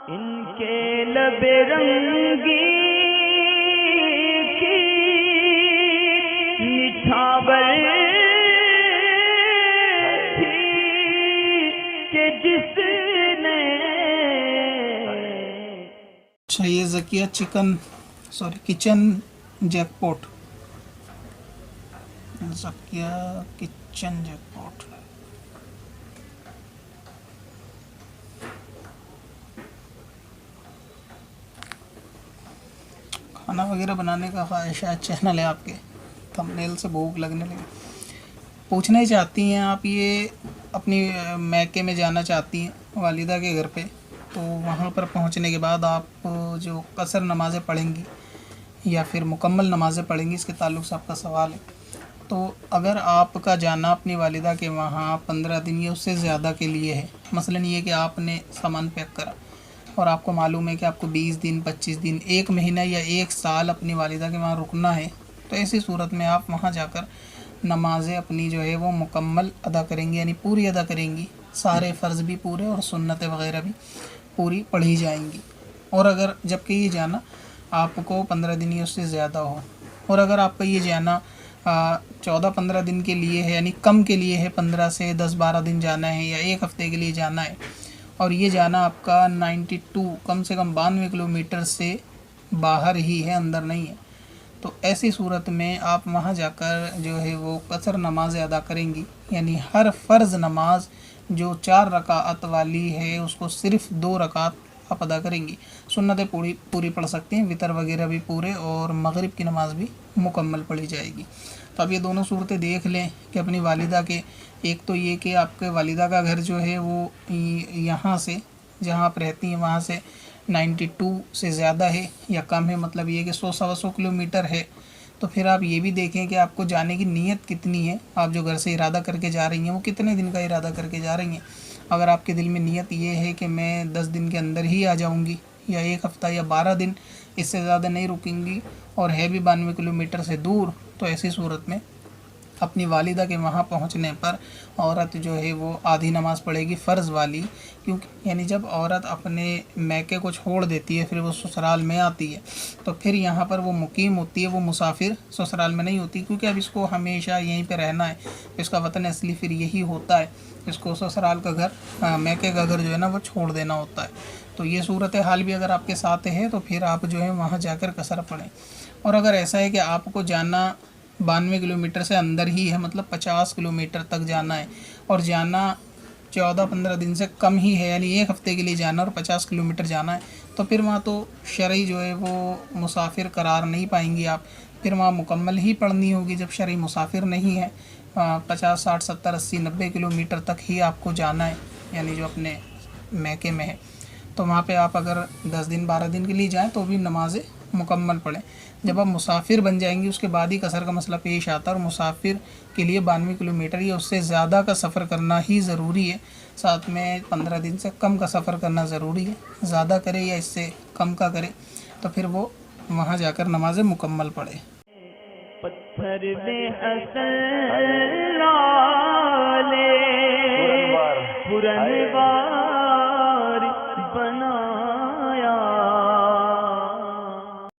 इनके लबे रंगी की निछावर थी कि जिसने। अच्छा, ये Zakia kitchen jackpot, Zakia kitchen jackpot. खाना वगैरह बनाने का शायद चैनल है आपके, थंबनेल से भूख लगने लगी। पूछना ही चाहती हैं आप, ये अपनी मैके में जाना चाहती हैं वालिदा के घर पे, तो वहाँ पर पहुँचने के बाद आप जो कसर नमाज़ें पढ़ेंगी या फिर मुकम्मल नमाज़ें पढ़ेंगी, इसके ताल्लुक़ से आपका सवाल है। तो अगर आपका जाना अपनी वालिदा के वहाँ 15 दिन या उससे ज़्यादा के लिए है, मसलन ये कि आपने सामान पैक करा और आपको मालूम है कि आपको 20 दिन, 25 दिन, 1 महीना या 1 साल अपनी वालिदा के वहाँ रुकना है, तो ऐसी सूरत में आप वहाँ जाकर नमाज़ें अपनी जो है वो मुकम्मल अदा करेंगी, यानी पूरी अदा करेंगी। सारे फ़र्ज़ भी पूरे और सुन्नतें वग़ैरह भी पूरी पढ़ी जाएंगी। और अगर जबकि ये जाना आपको 15 दिन या उससे ज़्यादा हो, और अगर आपका ये जाना 14-15 दिन के लिए है, यानी कम के लिए है, 15 से 10-12 दिन जाना है या 1 हफ़्ते के लिए जाना है, और ये जाना आपका 92 कम से कम 92 किलोमीटर से बाहर ही है, अंदर नहीं है, तो ऐसी सूरत में आप वहाँ जाकर जो है वो कसर नमाज़ें अदा करेंगी। यानी हर फ़र्ज़ नमाज जो 4 रकात वाली है उसको सिर्फ़ 2 रकात आप अदा करेंगी। सुन्नतें पूरी पढ़ सकती हैं, वितर वगैरह भी पूरे, और मगरिब की नमाज़ भी मुकम्मल पढ़ी जाएगी। तो अब ये दोनों सूरतें देख लें कि अपनी वालिदा के, एक तो ये कि आपके वालिदा का घर जो है वो यहाँ से, जहाँ आप रहती हैं वहाँ से 92 से ज़्यादा है या कम है, मतलब ये कि 100-125 किलोमीटर है। तो फिर आप ये भी देखें कि आपको जाने की नीयत कितनी है, आप जो घर से इरादा करके जा रही हैं वो कितने दिन का इरादा करके जा रही हैं। अगर आपके दिल में नीयत ये है कि मैं 10 दिन के अंदर ही आ जाऊंगी या 1 हफ़्ता या 12 दिन, इससे ज़्यादा नहीं रुकेंगी, और है भी 92 किलोमीटर से दूर, तो ऐसी सूरत में अपनी वालिदा के वहाँ पहुँचने पर औरत जो है वो आधी नमाज़ पढ़ेगी फ़र्ज़ वाली, क्योंकि यानी जब औरत अपने मैके को छोड़ देती है फिर वो ससुराल में आती है, तो फिर यहाँ पर वो मुकीम होती है, वो मुसाफिर ससुराल में नहीं होती, क्योंकि अब इसको हमेशा यहीं पे रहना है, इसका वतन असली फिर यही होता है, इसको ससुराल का घर, मैके का घर जो है ना वो छोड़ देना होता है। तो ये सूरत हाल भी अगर आपके साथ है तो फिर आप जो है वहाँ जाकर कसर पढ़ें। और अगर ऐसा है कि आपको जाना 92 किलोमीटर से अंदर ही है, मतलब 50 किलोमीटर तक जाना है, और जाना 14-15 दिन से कम ही है, यानी 1 हफ़्ते के लिए जाना और 50 किलोमीटर जाना है, तो फिर वहाँ तो शरई जो है वो मुसाफिर करार नहीं पाएंगी आप, फिर वहाँ मुकम्मल ही पढ़नी होगी जब शरई मुसाफिर नहीं है। 50, 60, 70, 80, 90 किलोमीटर तक ही आपको जाना है, यानी जो अपने मैके में है, तो वहाँ पे आप अगर 10 दिन 12 दिन के लिए जाएँ तो भी नमाज़ें मुकम्मल पढ़ें। जब आप मुसाफिर बन जाएंगी उसके बाद ही कसर का मसला पेश आता है, और मुसाफिर के लिए 92 किलोमीटर या उससे ज़्यादा का सफ़र करना ही ज़रूरी है, साथ में 15 दिन से कम का सफ़र करना ज़रूरी है। ज़्यादा करे या इससे कम का करे तो फिर वो वहाँ जाकर नमाज़ें मुकम्मल पढ़े। पत्थर में हसन लाले पुरनवार